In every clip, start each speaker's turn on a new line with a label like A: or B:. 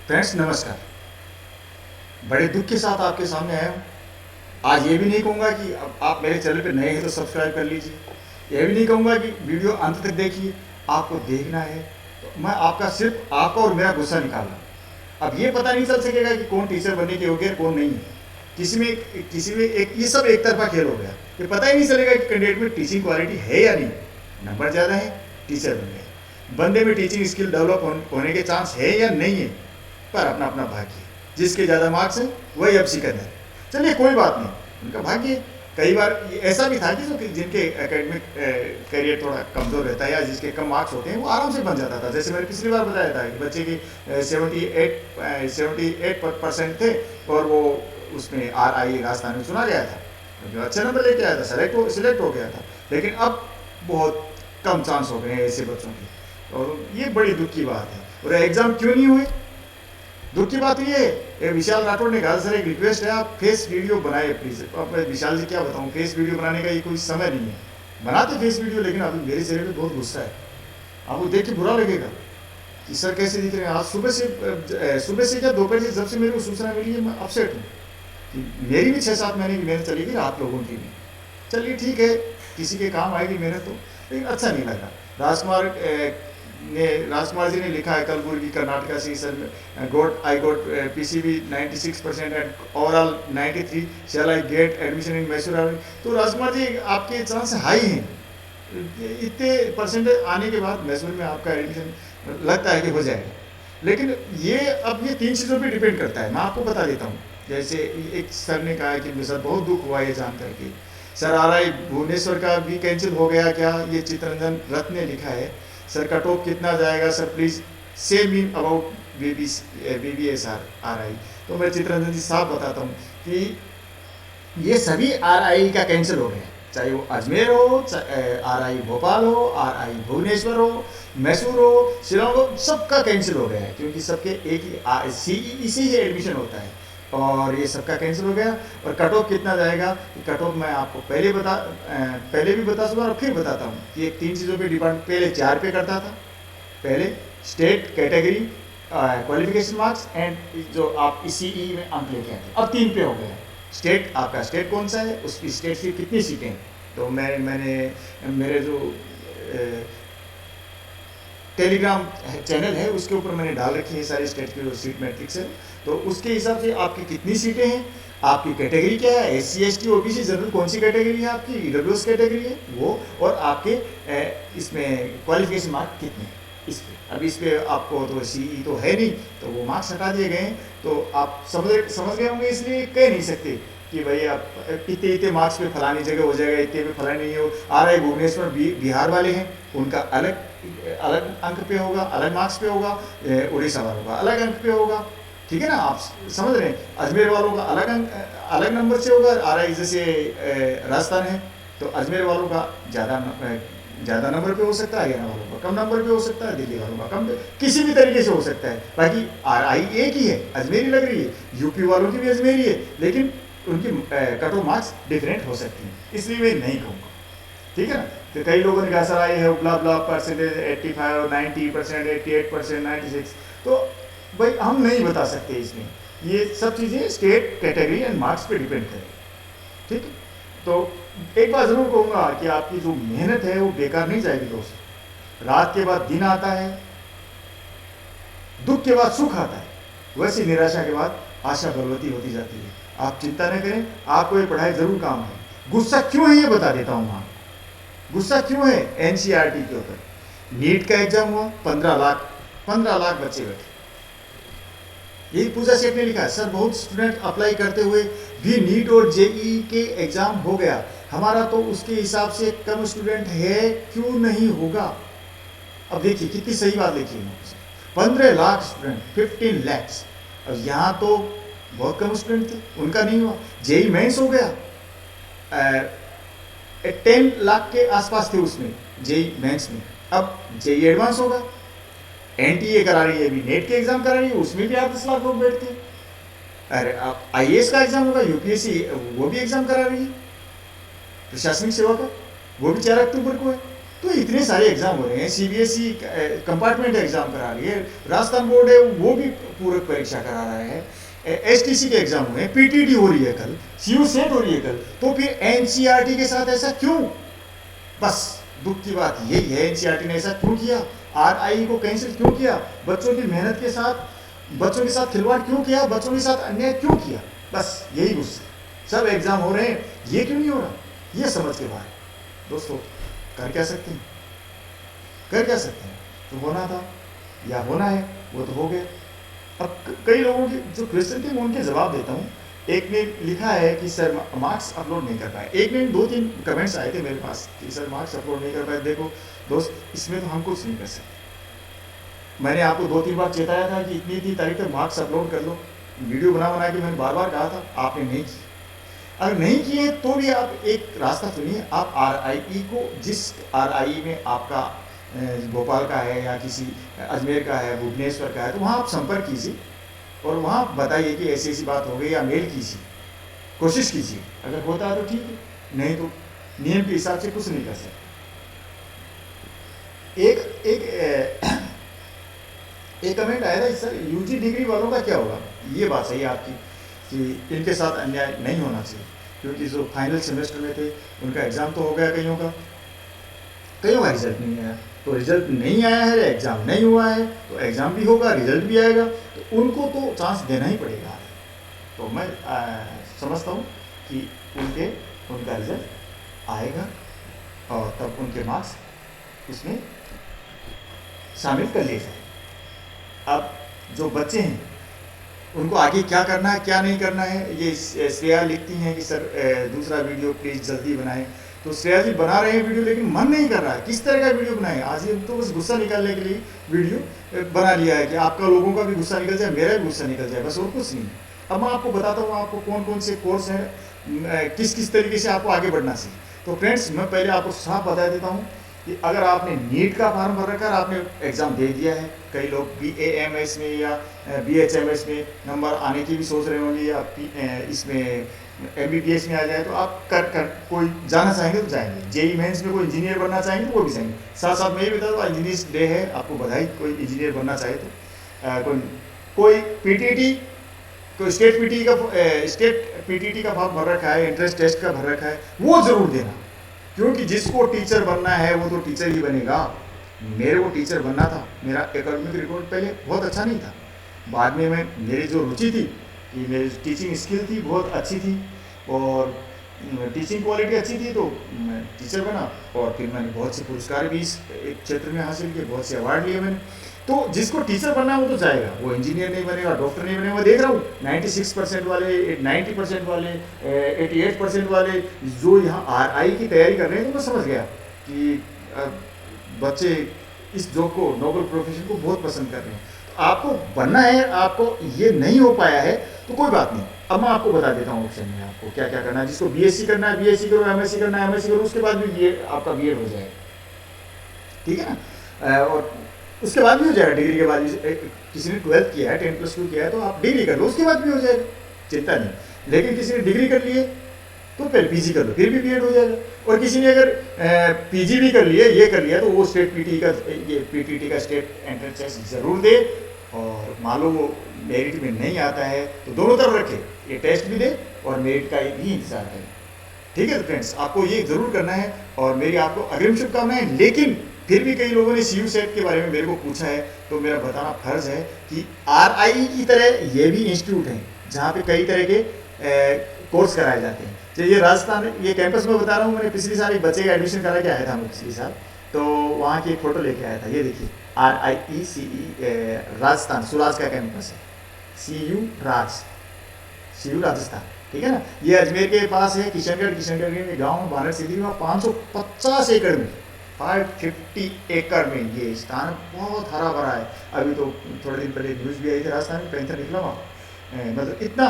A: Friends नमस्कार। बड़े दुख के साथ आपके सामने आया हूँ। आज ये भी नहीं कहूँगा कि अब आप मेरे चैनल पे नए हैं तो सब्सक्राइब कर लीजिए। ये भी नहीं कहूँगा कि वीडियो अंत तक देखिए। आपको देखना है तो मैं आपका सिर्फ आपका और मेरा गुस्सा निकालना। अब ये पता नहीं चल सकेगा कि कौन टीचर बनने के योग्य है कौन नहीं है। किसी में एक ये सब एक तरफा खेल हो गया। ये पता ही नहीं चलेगा कि कैंडिडेट में टीचिंग क्वालिटी है या नहीं। नंबर ज़्यादा है, टीचर बन गए। बंदे में टीचिंग स्किल डेवलप होने के चांस है या नहीं है, पर अपना अपना भाग्य। जिसके ज़्यादा मार्क्स हैं वही अब सिकंदर है। चलिए कोई बात नहीं, उनका भाग्य। कई बार ऐसा भी था कि जो जिनके एकेडमिक करियर थोड़ा कमज़ोर रहता है या जिसके कम मार्क्स होते हैं वो आराम से बन जाता था। जैसे मैंने पिछली बार बताया था कि बच्चे की 78% थे और वो उसमें RI राजस्थान में चुना गया था, जो अच्छे नंबर लेके आया था, सिलेक्ट हो गया था। लेकिन अब बहुत कम चांस हो गए हैं ऐसे बच्चों के, और ये बड़ी दुख की बात है। और एग्ज़ाम क्यों नहीं हुए? दुख की बात ये है, विशाल राठौड़ ने कहा सर एक रिक्वेस्ट है, आप फेस वीडियो बनाए प्लीज़। अब विशाल जी क्या बताऊँ, फेस वीडियो बनाने का ये कोई समय नहीं है। बनाते फेस वीडियो, लेकिन अभी मेरे चेहरे पे बहुत गुस्सा है। आपको देख के बुरा लगेगा कि सर कैसे दिख रहे हैं। आज सुबह से क्या दोपहर से जब से मेरे को सूचना मिली है मैं अपसेट हूँ कि मेरी भी 6-7 महीने की मेहनत चलेगी, आप लोगों की भी। चलिए ठीक है, किसी के काम आएगी मेहनत तो, लेकिन अच्छा नहीं लगा। राजकुमार जी ने लिखा है कलबुर्गी कर्नाटका से, sir I got PCB 96% and overall 93, shall I get admission in Mysore. तो राजकुमार जी आपके चांस हाई हैं, इतने परसेंटेज आने के बाद मैसूर में आपका एडमिशन लगता है कि हो जाएगा। लेकिन ये 3 चीज़ों पर डिपेंड करता है। मैं आपको बता देता हूँ। जैसे एक सर ने कहा कि मेरे साथ बहुत दुख हुआ ये जान करके, सर RI भुवनेश्वर का भी कैंसिल हो गया क्या? ये चित्ररंजन रथ ने लिखा है। सर कट ऑफ कितना जाएगा सर, प्लीज़ से मी अबाउट BBSR RI। तो मैं चित्ररंजन जी साहब बताता हूँ कि ये सभी RI का कैंसिल हो गया, चाहे वो अजमेर हो, RI भोपाल हो, RI भुवनेश्वर हो, मैसूर हो, शिलोंग हो, सबका कैंसिल हो गया है। क्योंकि सबके एक ही CEE से ही एडमिशन होता है, और ये सबका कैंसिल हो गया। और कट ऑफ कितना जाएगा, कट ऑफ मैं आपको पहले भी बता चुका और फिर बताता हूँ कि एक 3 चीज़ों पे डिपेंड। पहले 4 पे करता था, पहले state category qualification marks and जो आप CEE में अंक लेके आते, अब 3 पे हो गया। स्टेट, आपका स्टेट कौन सा है, उसकी स्टेट की कितनी सीटें हैं। तो मैंने मेरे जो टेलीग्राम चैनल है उसके ऊपर मैंने डाल रखी है सारी स्टेट की जो सीट मैट्रिक्स है। तो उसके हिसाब से आपकी कितनी सीटें हैं, आपकी कैटेगरी क्या है, SC ST OBC जनरल कौन सी कैटेगरी है आपकी, EWS कैटेगरी है वो, और आपके इसमें क्वालिफिकेशन मार्क कितने हैं इस पर। अब इस पर आपको तो CE तो है नहीं, तो वो मार्क्स हटा दिए गए हैं। तो आप समझ गए होंगे, इसलिए कह नहीं सकते कि भाई आप इतने मार्क्स पे फलानी जगह हो जाएगा, इतने पे फलानी नहीं हो। RI भुवनेश्वर बिहार वाले हैं, उनका अलग अंक पे होगा, अलग मार्क्स पे होगा। उड़ीसा वालों का अलग अंक पे होगा, ठीक है ना, आप समझ रहे हैं। अजमेर वालों का अलग नंबर से होगा। RI जैसे राजस्थान है तो अजमेर वालों का ज़्यादा नंबर पे हो सकता है, हरियाणा वालों का कम नंबर पे हो सकता है, दिल्ली वालों का कम, किसी भी तरीके से हो सकता है। बाकी RI एक ही है, अजमेरी लग रही है, UP वालों की भी अजमेरी है, लेकिन उनकी कट ऑफ मार्क्स डिफरेंट हो सकती हैं, इसलिए मैं नहीं कहूँगा, ठीक है ना। तो कई लोगों ने कहा सर आई है ब्ला परसेंटेज 85, 90%, 88%, 96। तो भाई हम नहीं बता सकते इसमें, ये सब चीज़ें स्टेट कैटेगरी एंड मार्क्स पे डिपेंड करें, ठीक है। तो एक बात ज़रूर कहूँगा कि आपकी जो मेहनत है वो बेकार नहीं जाएगी दोस्त। रात के बाद दिन आता है, दुख के बाद सुख आता है, वैसे निराशा के बाद आशा बलवती होती जाती है। आप चिंता न करें, आपको ये पढ़ाई ज़रूर काम है। गुस्सा क्यों है ये बता देता हूँ मैं। गुस्सा क्यों है NCERT के ऊपर। नीट का एग्जाम हुआ, 15 लाख बच्चे बैठे। यही पूजा सेठ ने लिखा है, सर बहुत स्टूडेंट अप्लाई करते हुए भी नीट और JEE के एग्जाम हो गया, हमारा तो उसके हिसाब से कम स्टूडेंट है, क्यों नहीं होगा। अब देखिए कितनी सही बात लिखी है, 15 लाख स्टूडेंट, 15 lakhs। अब यहाँ तो बहुत कम स्टूडेंट थे, उनका नहीं हुआ। JEE मेंस हो गया, 10 लाख के आसपास थे उसमें JEE मेंस में। अब JEE एडवांस होगा, NTA करा रही है, अभी नेट के एग्जाम करा रही है, उसमें भी 8-10 लाख लोग बैठते हैं। अरे अब IAS का एग्जाम होगा, UPSC वो भी एग्जाम करा रही है, प्रशासनिक सेवा का, वो भी 4 अक्टूबर को है। तो इतने सारे एग्जाम हो रहे हैं, सीबीएसई कंपार्टमेंट एग्जाम करा रही है, राजस्थान बोर्ड है वो भी पूरक परीक्षा करा रहा है, एसटीसी के एग्जाम हुए हैं, पीटीटी हो रही है कल, सीयू सेट हो रही है कल, तो फिर एनसीईआरटी के साथ ऐसा क्यों? बस दुख की बात यही है, एनसीईआरटी ने ऐसा क्यों किया, आरआई को कैंसिल क्यों किया, बच्चों की मेहनत के साथ, बच्चों के साथ खिलवाड़ क्यों किया, बच्चों के साथ अन्याय क्यों किया? बस यही गुस्सा। सब एग्जाम हो रहे हैं, ये क्यों नहीं हो रहा, ये समझ के बाहर। दोस्तों कर क्या सकते हैं, कर क्या सकते हैं, तो होना था या होना है वो तो हो गया। अब कई लोगों के जो क्वेश्चन थे मैं उनके जवाब देता हूँ। एक ने लिखा है कि सर मार्क्स अपलोड नहीं कर पाए, एक ने 2-3 कमेंट्स आए थे मेरे पास कि सर मार्क्स अपलोड नहीं कर पाए। देखो दोस्त, इसमें तो हम कुछ नहीं कर सकते। मैंने आपको 2-3 बार चेताया था कि इतनी तारीख तक मार्क्स अपलोड कर लो, वीडियो बना के मैंने बार बार कहा था, आपने नहीं की। अगर नहीं किए तो भी आप एक रास्ता चुनिए, आप आरआई को, जिस आरआई में आपका भोपाल का है या किसी अजमेर का है, भुवनेश्वर का है, तो वहाँ आप संपर्क कीजिए और वहाँ बताइए कि ऐसी ऐसी बात हो गई, या मेल कीजिए, कोशिश कीजिए। अगर होता है तो ठीक है, नहीं तो नियम के हिसाब से कुछ नहीं कर सकते। एक कमेंट आया था सर यूजी डिग्री वालों का क्या होगा। ये बात सही है आपकी कि इनके साथ अन्याय नहीं होना चाहिए, क्योंकि जो फाइनल सेमेस्टर में थे उनका एग्ज़ाम तो हो गया, कईयों का रिजल्ट नहीं आया, तो रिजल्ट नहीं आया है, एग्ज़ाम नहीं हुआ है, तो एग्ज़ाम भी होगा, रिजल्ट भी आएगा, तो उनको तो चांस देना ही पड़ेगा। तो मैं समझता हूँ कि उनका रिजल्ट आएगा और तब उनके मार्क्स उसमें शामिल कर लिए जाए। अब जो बच्चे हैं उनको आगे क्या करना है क्या नहीं करना है, ये श्रेया लिखती हैं कि सर दूसरा वीडियो प्लीज़ जल्दी बनाएं। तो श्रेया जी बना रहे हैं वीडियो, लेकिन मन नहीं कर रहा है किस तरह का वीडियो बनाएं। आज ये तो बस गुस्सा निकालने के लिए वीडियो बना लिया है कि आपका लोगों का भी गुस्सा निकल जाए, मेरा भी गुस्सा निकल जाए, बस और कुछ नहीं। अब मैं आपको बताता हूँ आपको कौन कौन से कोर्स हैं, किस तरीके से आपको आगे बढ़ना चाहिए। तो फ्रेंड्स, मैं पहले आपको साफ बता देता हूँ कि अगर आपने नीट का फॉर्म भर रखा, आपने एग्ज़ाम दे दिया है, कई लोग BAMS में या BHMS में नंबर आने की भी सोच रहे होंगे, या इसमें MBBS में आ जाए, तो आप कर कोई जाना चाहेंगे तो जाएंगे। JEE मेंस में कोई इंजीनियर बनना चाहेंगे तो वो भी जाएंगे। साथ साथ मैं ये बता दूँ, इंजीनियर्स डे है, आपको बधाई, कोई इंजीनियर बनना चाहे तो। कोई PTT, कोई स्टेट PTT का फॉर्म भर रखा है, एंट्रेंस टेस्ट का भर रखा है, वो ज़रूर देना, क्योंकि जिसको टीचर बनना है वो तो टीचर ही बनेगा। मेरे को टीचर बनना था, मेरा एकेडमिक रिकॉर्ड पहले बहुत अच्छा नहीं था, बाद में मेरी जो रुचि थी कि मेरी टीचिंग स्किल थी बहुत अच्छी थी और टीचिंग क्वालिटी अच्छी थी, तो मैं टीचर बना और फिर मैंने बहुत से पुरस्कार भी इस क्षेत्र में हासिल किए, बहुत से अवार्ड लिए मैंने। तो जिसको टीचर बनना है वो तो जाएगा, वो इंजीनियर नहीं बनेगा, डॉक्टर नहीं बनेगा। मैं देख रहा हूँ 96% वाले, 90% वाले, 88% वाले जो यहाँ RI की तैयारी कर रहे हैं, तो मैं समझ गया कि बच्चे इस जॉब को, नोबल प्रोफेशन को बहुत पसंद कर रहे हैं। तो आपको बनना है, आपको ये नहीं हो पाया है तो कोई बात नहीं। अब मैं आपको बता देता हूँ ऑप्शन में आपको क्या क्या करना है। जिसको BSc करना है BSc करो, MSc करना है MSc करो, उसके बाद भी आपका BEd हो जाएगा, ठीक है ना। और उसके बाद भी हो जाएगा, डिग्री के बाद भी। किसी ने 12th किया है, 10+2 किया है, तो आप डिग्री कर लो, उसके बाद भी हो जाएगा, चिंता नहीं। लेकिन किसी ने डिग्री कर लिए तो पहले PG कर लो, फिर भी BEd हो जाएगा। और किसी ने अगर PG भी कर लिए, ये कर लिया, तो वो स्टेट PTT का स्टेट एंट्रेंस टेस्ट जरूर दे। और मान लो वो मेरिट में नहीं आता है तो दोनों तरफ रखे, ये टेस्ट भी दे और मेरिट का भी इंतजार करें, ठीक है। तो फ्रेंड्स, आपको ये जरूर करना है और मेरी आपको अग्रिम शुभकामनाएं। लेकिन फिर भी कई लोगों ने CU सेट के बारे में मेरे को पूछा है, तो मेरा बताना फर्ज है कि RI की तरह ये भी इंस्टीट्यूट हैं जहाँ पे कई तरह के कोर्स कराए जाते हैं। तो ये राजस्थान, ये कैंपस में बता रहा हूँ, मैंने पिछली साल एक बच्चे का एडमिशन करा के आया था मैं पिछली साल, तो वहाँ की एक फ़ोटो लेके आया था। ये देखिए, RIECE राजस्थान, सुराज का कैंपस है, CU राजस्थान, ठीक है ना। ये अजमेर के पास है, किशनगढ़ के गाँव बानर सिटी में 550 एकड़ में, 550 एकड़ में ये स्थान बहुत हरा भरा है। अभी तो थोड़े दिन पहले न्यूज़ भी आई थी, राजस्थान में पैंथर निकला वहाँ, मतलब इतना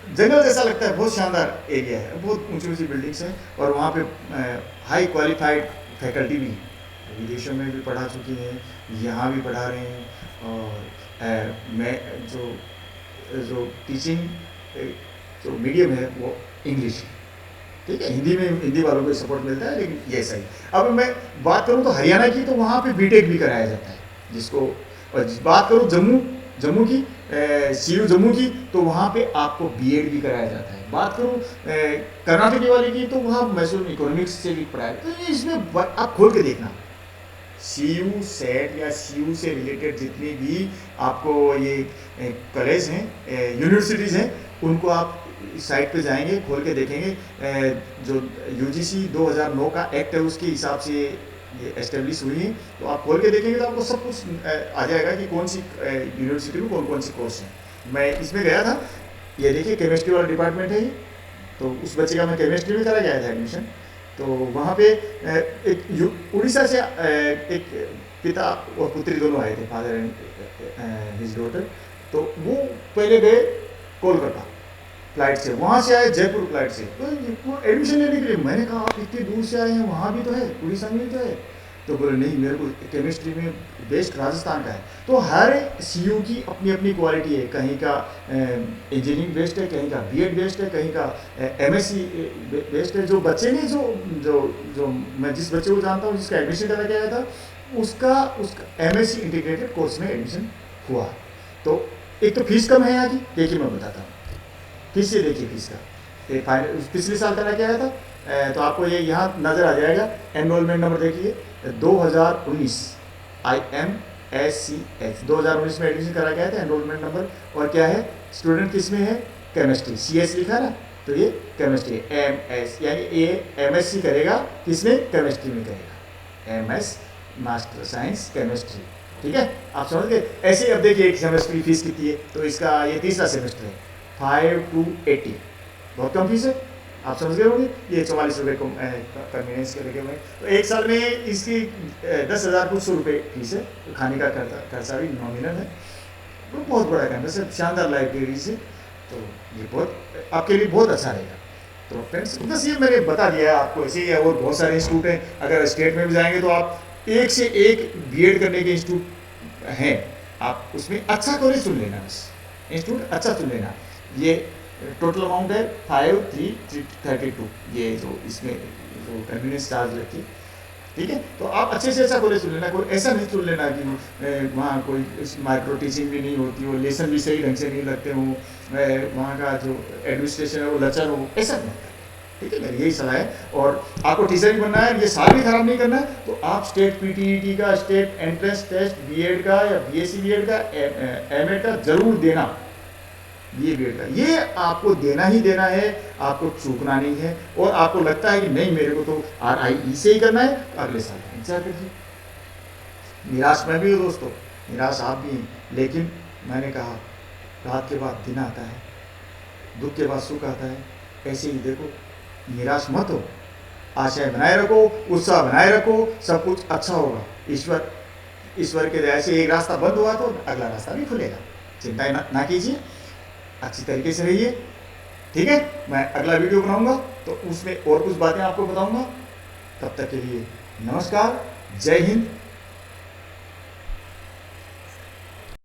A: जंगल जैसा लगता है, बहुत शानदार एरिया है, बहुत ऊंची ऊंची बिल्डिंग्स हैं और वहाँ पे हाई क्वालिफाइड फैकल्टी भी विदेशों में भी पढ़ा चुकी हैं, यहाँ भी पढ़ा रहे हैं। और मैं जो टीचिंग जो मीडियम है वो इंग्लिश है, ठीक है, हिंदी में हिंदी वालों को सपोर्ट मिलता है, लेकिन ये सही। अब मैं बात करूँ तो हरियाणा की, तो वहाँ पे बीटेक भी कराया जाता है जिसको, और बात करूँ जम्मू की, सीयू जम्मू की, तो वहाँ पे आपको बीएड भी कराया जाता है। बात करूँ कर्नाटक वाले की, तो वहाँ मैसूर इकोनॉमिक्स से भी पढ़ाया। तो इसमें आप खोल के देखना, सीयू सेट या सीयू से रिलेटेड जितनी भी आपको ये कॉलेज हैं, यूनिवर्सिटीज़ हैं, उनको आप साइट पे जाएंगे, खोल के देखेंगे, जो यूजीसी 2009 का एक्ट है उसके हिसाब से ये एस्टेब्लिश हुई है, तो आप खोल के देखेंगे तो आपको सब कुछ आ जाएगा कि कौन सी यूनिवर्सिटी में कौन कौन से कोर्स हैं। मैं इसमें गया था, ये देखिए केमिस्ट्री वाला डिपार्टमेंट है ये, तो उस बच्चे का मैं केमिस्ट्री में करा गया था एडमिशन। तो वहाँ पे एक उड़ीसा से एक पिता और पुत्री दोनों आए थे, फादर एंड हिज डॉटर। तो वो पहले गए कोलकाता फ्लाइट से, वहाँ से आए जयपुर फ्लाइट से, तो एडमिशन लेने के लिए। मैंने कहा आप इतनी दूर से आए हैं, वहाँ भी तो है, उड़ीसा में भी तो है। तो बोले नहीं, मेरे को केमिस्ट्री में बेस्ट राजस्थान का है। तो हर सीयू की अपनी अपनी क्वालिटी है, कहीं का इंजीनियरिंग बेस्ड है, कहीं का बीएड बेस्ड है, कहीं का एमएससी बेस्ड है। जो बच्चे ने जो जो जो मैं जिस बच्चे को जानता हूँ जिसका एडमिशन करा के आया था, उसका एमएससी इंटीग्रेटेड कोर्स में एडमिशन हुआ। तो एक तो फीस कम है यहाँ की, देखिए मैं बताता हूँ फीस से, देखिए फीस का पिछले साल करा के आया था, तो आपको ये यहाँ नज़र आ जाएगा। एनरोलमेंट नंबर देखिए 2019 IMSCH 2019 में एडमिशन करा के आया था, एनरोलमेंट नंबर। और क्या है, स्टूडेंट किस में है, केमिस्ट्री, CS लिखा है ना, तो ये केमिस्ट्री MS, यानी ये MSc करेगा किसमें, केमिस्ट्री में करेगा, MS मास्टर साइंस केमिस्ट्री। ठीक है, आप समझ गए। ऐसे ही अब देखिए एक सेमेस्टर की फीस कितनी है, तो इसका ये तीसरा सेमेस्टर है, 5 to 80, बहुत कम फीस है, आप समझ गए होंगे। ये 44 रुपये कन्वीनियंस के लगे हुए हैं। तो एक साल में इसकी 10,000 कुछ सौ रुपये फीस है, तो खाने का खर्चा भी नॉमिनल है। तो बहुत बड़ा कैंपस है, शानदार लाइब्रेरी से, तो ये बहुत आपके लिए बहुत अच्छा रहेगा। तो फ्रेंड्स बस ये मैंने बता दिया है आपको। ऐसे ही और बहुत सारे इंस्टीट्यूट हैं, अगर स्टेट में भी जाएंगे तो आप एक से एक बीएड करने के इंस्टीट्यूट हैं, आप उसमें अच्छा कॉलेज चुन लेना, बस इंस्टीट्यूट अच्छा चुन लेना। ये टोटल अमाउंट है 5,332, ये जो इसमें जो कन्वीनियंस चार्ज लगती है। ठीक है, तो आप अच्छे से अच्छा कॉलेज चुन लेना, कोई ऐसा नहीं चुन लेना कि वहाँ कोई माइक्रो टीचिंग भी नहीं होती हो, लेसन भी सही ढंग से नहीं लगते हो, वहाँ का जो एडमिनिस्ट्रेशन है वो लचर हो, ऐसा नहीं। ठीक है, मेरी यही सलाह है। और आपको टीचर भी बनना है, ये साल भी खराब नहीं करना है, तो आप स्टेट PTET का, स्टेट एंट्रेंस टेस्ट बीएड का या BSc बीएड का, MA का जरूर देना। ये बीएड का ये आपको देना ही देना है, आपको चूकना नहीं है। और आपको लगता है कि नहीं मेरे को तो RIE से ही करना है, तो अगले साल इंतजार करिए। निराश मैं भी हूँ दोस्तों, निराश आप भी हैं, लेकिन मैंने कहा रात के बाद दिन आता है, दुख के बाद सुख आता है। ऐसे ही देखो, निराश मत हो, आशाएं बनाए रखो, उत्साह बनाए रखो, सब कुछ अच्छा होगा। ईश्वर के दया से एक रास्ता बंद हुआ तो अगला रास्ता भी खुलेगा, चिंता ना कीजिए, अच्छी तरीके से रहिए। ठीक है, मैं अगला वीडियो बनाऊंगा तो उसमें और कुछ बातें आपको बताऊंगा। तब तक के लिए नमस्कार, जय हिंद,